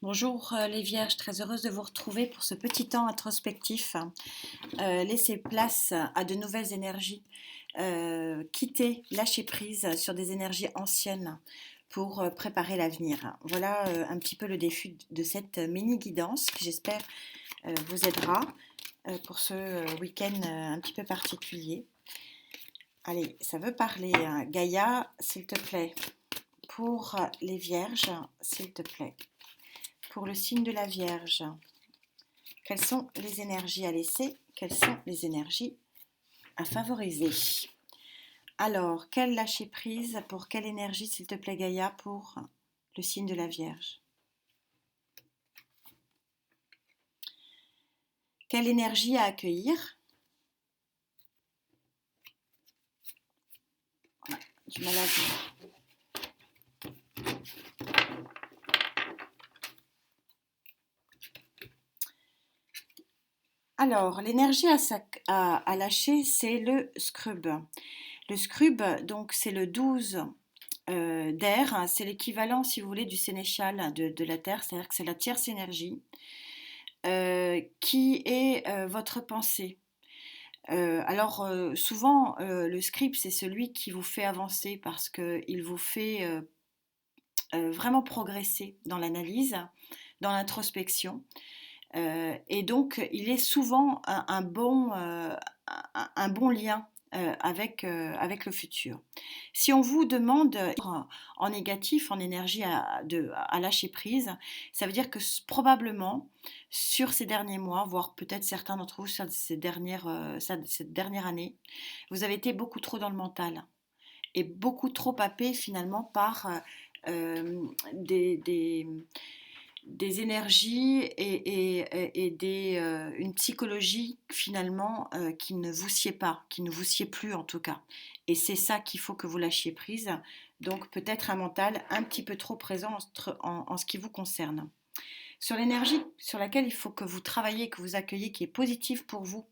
Bonjour les Vierges, très heureuse de vous retrouver pour ce petit temps introspectif. Laissez place à de nouvelles énergies. Quittez, lâchez prise sur des énergies anciennes pour préparer l'avenir. Voilà un petit peu le défi de cette mini guidance qui j'espère vous aidera pour ce week-end un petit peu particulier. Allez, ça veut parler. Gaïa, s'il te plaît. Pour les Vierges, s'il te plaît. Pour le signe de la Vierge, quelles sont les énergies à laisser? Quelles sont les énergies à favoriser? Alors, quel lâcher prise pour quelle énergie, s'il te plaît, Gaïa, pour le signe de la Vierge? Quelle énergie à accueillir? Du mal à dire. Alors, l'énergie à lâcher, c'est le scrub. Le scrub, donc, c'est le 12 d'air. C'est l'équivalent, si vous voulez, du sénéchal de la Terre, c'est-à-dire que c'est la tierce énergie qui est votre pensée. Souvent, le script, c'est celui qui vous fait avancer parce qu'il vous fait vraiment progresser dans l'analyse, dans l'introspection. Et donc, il est souvent un bon lien avec le futur. Si on vous demande en négatif, en énergie à lâcher prise, ça veut dire que probablement sur ces derniers mois, voire peut-être certains d'entre vous sur cette dernière année, vous avez été beaucoup trop dans le mental et beaucoup trop happé finalement par des énergies et une psychologie finalement qui ne vous sied pas, qui ne vous sied plus en tout cas. Et c'est ça qu'il faut que vous lâchiez prise. Donc peut-être un mental un petit peu trop présent en ce qui vous concerne. Sur l'énergie sur laquelle il faut que vous travaillez, que vous accueillez, qui est positive pour vous,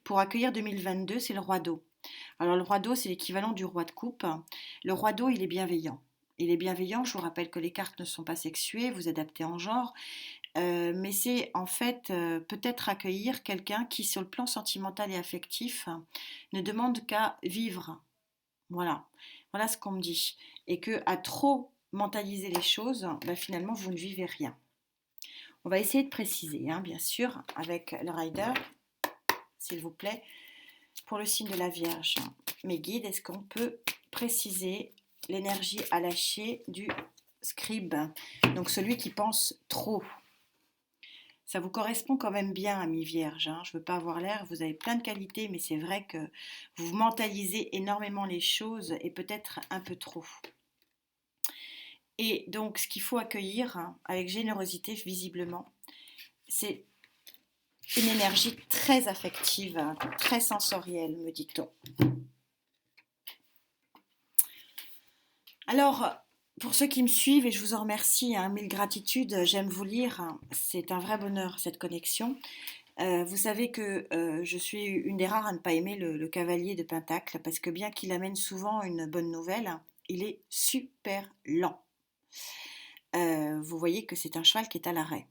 pour accueillir 2022, c'est le roi d'eau. Alors le roi d'eau, c'est l'équivalent du roi de coupe. Le roi d'eau, il est bienveillant. Il est bienveillant, je vous rappelle que les cartes ne sont pas sexuées, vous adaptez en genre, mais c'est en fait peut-être accueillir quelqu'un qui, sur le plan sentimental et affectif, ne demande qu'à vivre. Voilà, voilà ce qu'on me dit. Et que à trop mentaliser les choses, bah, finalement, vous ne vivez rien. On va essayer de préciser, hein, bien sûr, avec le rider, s'il vous plaît, pour le signe de la Vierge. Mes guides, est-ce qu'on peut préciser l'énergie à lâcher du scribe, donc celui qui pense trop? Ça vous correspond quand même bien, ami Vierge, hein. Je ne veux pas avoir l'air, vous avez plein de qualités, mais c'est vrai que vous mentalisez énormément les choses et peut-être un peu trop. Et donc, ce qu'il faut accueillir, hein, avec générosité, visiblement, c'est une énergie très affective, hein, très sensorielle, me dit-on. Alors, pour ceux qui me suivent, et je vous en remercie, hein, mille gratitudes, j'aime vous lire, hein, c'est un vrai bonheur cette connexion. Vous savez que je suis une des rares à ne pas aimer le cavalier de Pentacle, parce que bien qu'il amène souvent une bonne nouvelle, il est super lent. Vous voyez que c'est un cheval qui est à l'arrêt.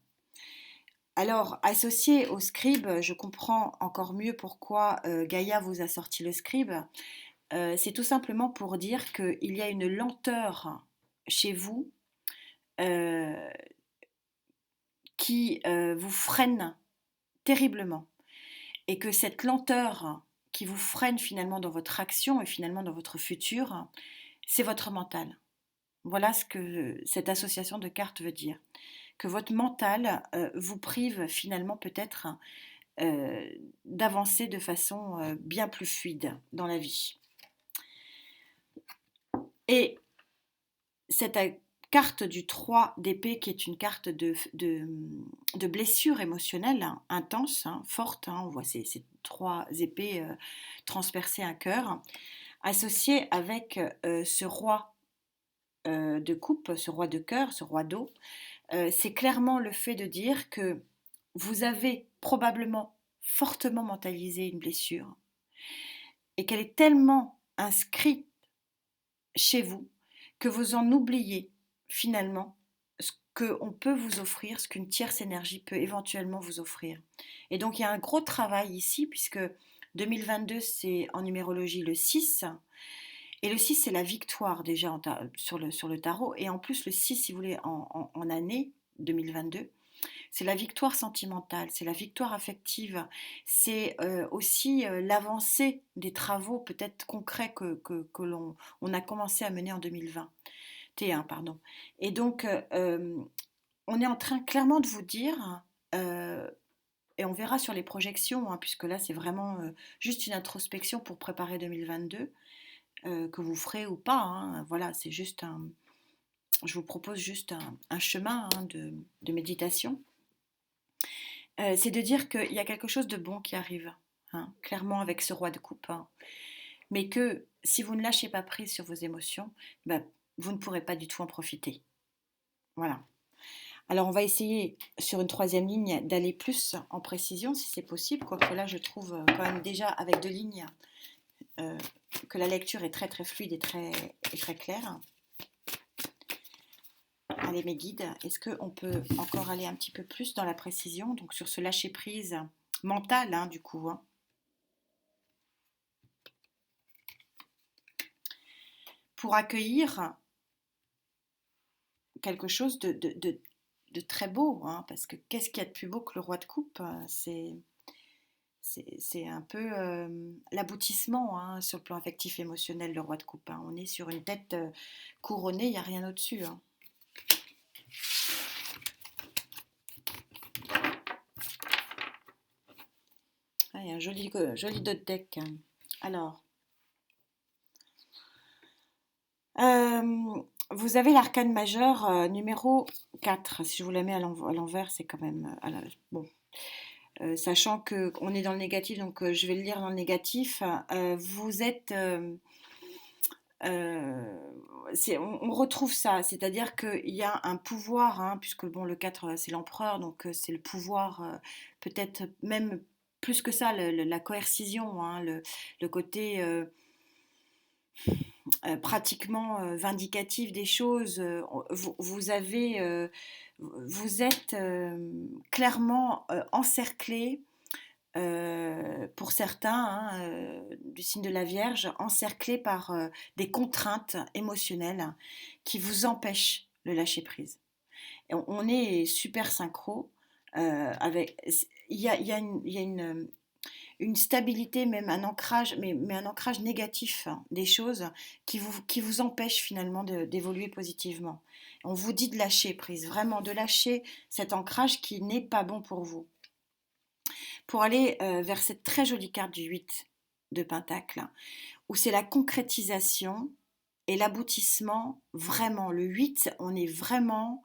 Alors, associé au scribe, je comprends encore mieux pourquoi Gaïa vous a sorti le scribe. C'est tout simplement pour dire qu'il y a une lenteur chez vous euh, qui vous freine terriblement. Et que cette lenteur qui vous freine finalement dans votre action et finalement dans votre futur, c'est votre mental. Voilà ce que cette association de cartes veut dire. Que votre mental vous prive finalement peut-être d'avancer de façon bien plus fluide dans la vie. Et cette carte du 3 d'épée, qui est une carte de blessure émotionnelle hein, intense, hein, forte, hein, on voit ces 3 épées transpercer un cœur, associée avec ce roi de coupe, ce roi de cœur, ce roi d'eau, c'est clairement le fait de dire que vous avez probablement fortement mentalisé une blessure et qu'elle est tellement inscrite chez vous que vous en oubliez finalement qu'on peut vous offrir, ce qu'une tierce énergie peut éventuellement vous offrir. Et donc il y a un gros travail ici, puisque 2022, c'est en numérologie le 6, et le 6, c'est la victoire déjà sur le tarot, et en plus le 6, si vous voulez, en année 2022, c'est la victoire sentimentale, c'est la victoire affective, c'est aussi l'avancée des travaux peut-être concrets que on a commencé à mener en 2020. T1, pardon. Et donc, on est en train clairement de vous dire, euh, et on verra sur les projections, hein, puisque là c'est vraiment juste une introspection pour préparer 2022, que vous ferez ou pas, hein. Voilà, c'est juste je vous propose juste un chemin, hein, de méditation. C'est de dire qu'il y a quelque chose de bon qui arrive, hein, clairement avec ce roi de coupe, hein. Mais que si vous ne lâchez pas prise sur vos émotions, ben, vous ne pourrez pas du tout en profiter. Voilà. Alors on va essayer sur une troisième ligne d'aller plus en précision si c'est possible, quoique là je trouve quand même déjà avec 2 lignes euh, que la lecture est très très fluide et très claire. Allez mes guides, est-ce qu'on peut encore aller un petit peu plus dans la précision, donc sur ce lâcher prise mental, hein, du coup, hein. Pour accueillir quelque chose de très beau, hein, parce que qu'est-ce qu'il y a de plus beau que le roi de coupe? C'est un peu l'aboutissement, hein, sur le plan affectif émotionnel, le roi de coupe, hein. On est sur une tête couronnée, il n'y a rien au-dessus, hein. Ah, il y a un joli dot deck. Alors, vous avez l'arcane majeur numéro 4. Si je vous la mets à l'envers, c'est quand même... bon. Sachant qu'on est dans le négatif, donc je vais le lire dans le négatif. Vous êtes... on retrouve ça, c'est-à-dire qu'il y a un pouvoir, hein, puisque bon, le 4 c'est l'empereur, donc c'est le pouvoir, peut-être même plus que ça, la coercition, hein, le côté pratiquement vindicatif des choses. Vous êtes clairement encerclé, pour certains, hein, du signe de la Vierge, encerclé par des contraintes émotionnelles qui vous empêchent le lâcher prise. Et on est super synchro. Il y a une stabilité, même un ancrage, mais un ancrage négatif, hein, des choses qui vous empêche finalement d'évoluer positivement. On vous dit de lâcher prise, vraiment de lâcher cet ancrage qui n'est pas bon pour vous. Pour aller vers cette très jolie carte du 8 de Pentacle, où c'est la concrétisation et l'aboutissement, vraiment. Le 8, on est vraiment...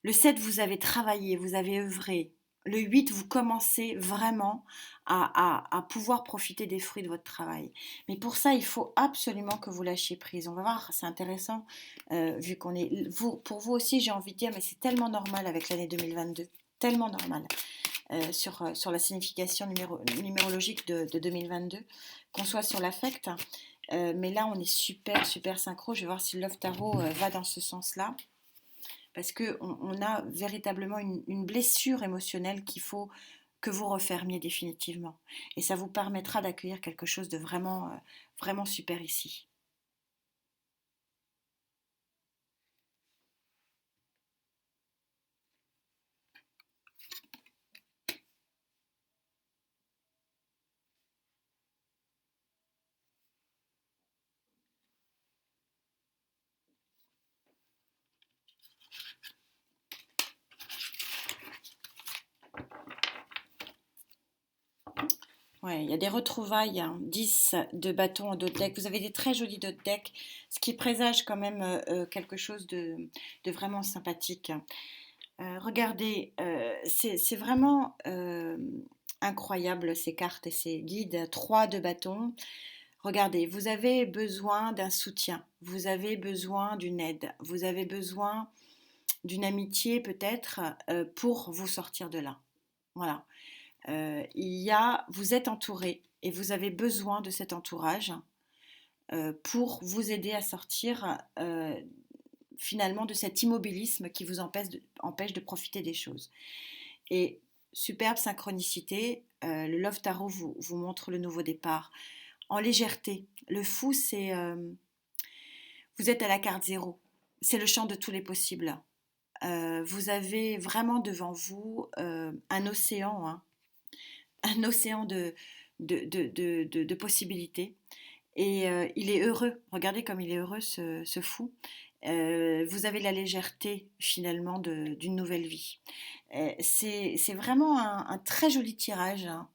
Le 7, vous avez travaillé, vous avez œuvré. Le 8, vous commencez vraiment à pouvoir profiter des fruits de votre travail. Mais pour ça, il faut absolument que vous lâchiez prise. On va voir, c'est intéressant, vu qu'on est... pour vous aussi, j'ai envie de dire, mais c'est tellement normal avec l'année 2022. Tellement normal. Sur la signification numérologique de 2022, qu'on soit sur l'affect. Mais là, on est super synchro. Je vais voir si Love Tarot va dans ce sens-là. Parce qu'on a véritablement une blessure émotionnelle qu'il faut que vous refermiez définitivement. Et ça vous permettra d'accueillir quelque chose de vraiment super ici. Ouais, il y a des retrouvailles, hein, 10 de bâtons en dot deck. Vous avez des très jolis dot deck, ce qui présage quand même quelque chose de vraiment sympathique. Regardez, c'est vraiment incroyable ces cartes et ces guides. 3 de bâton. Regardez, vous avez besoin d'un soutien, vous avez besoin d'une aide, vous avez besoin d'une amitié peut-être pour vous sortir de là. Voilà. Vous êtes entouré et vous avez besoin de cet entourage pour vous aider à sortir finalement de cet immobilisme qui vous empêche de profiter des choses. Et superbe synchronicité, le Love Tarot vous montre le nouveau départ en légèreté. Le fou, c'est vous êtes à la carte zéro. C'est le champ de tous les possibles. Vous avez vraiment devant vous un océan, hein, un océan de possibilités. Et il est heureux. Regardez comme il est heureux, ce fou. Vous avez la légèreté finalement d'une nouvelle vie. C'est vraiment un très joli tirage, hein.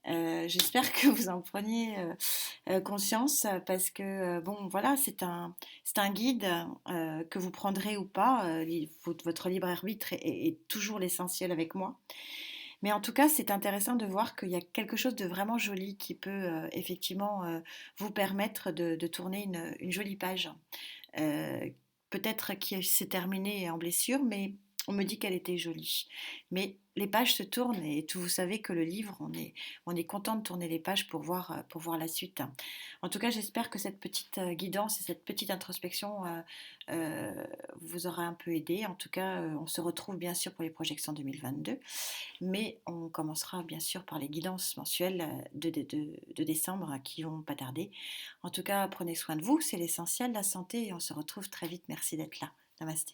J'espère que vous en preniez conscience parce que bon voilà c'est un guide que vous prendrez ou pas. Votre libre arbitre est toujours l'essentiel avec moi. Mais en tout cas, c'est intéressant de voir qu'il y a quelque chose de vraiment joli qui peut effectivement vous permettre de tourner une jolie page. Euh, Peut-être qui s'est terminée en blessure, mais on me dit qu'elle était jolie. Mais les pages se tournent et tout, vous savez que le livre, on est content de tourner les pages pour voir la suite. En tout cas, j'espère que cette petite guidance et cette petite introspection vous aura un peu aidé. En tout cas, on se retrouve bien sûr pour les projections 2022, mais on commencera bien sûr par les guidances mensuelles de décembre qui vont pas tarder. En tout cas, prenez soin de vous, c'est l'essentiel, la santé, et on se retrouve très vite. Merci d'être là. Namasté.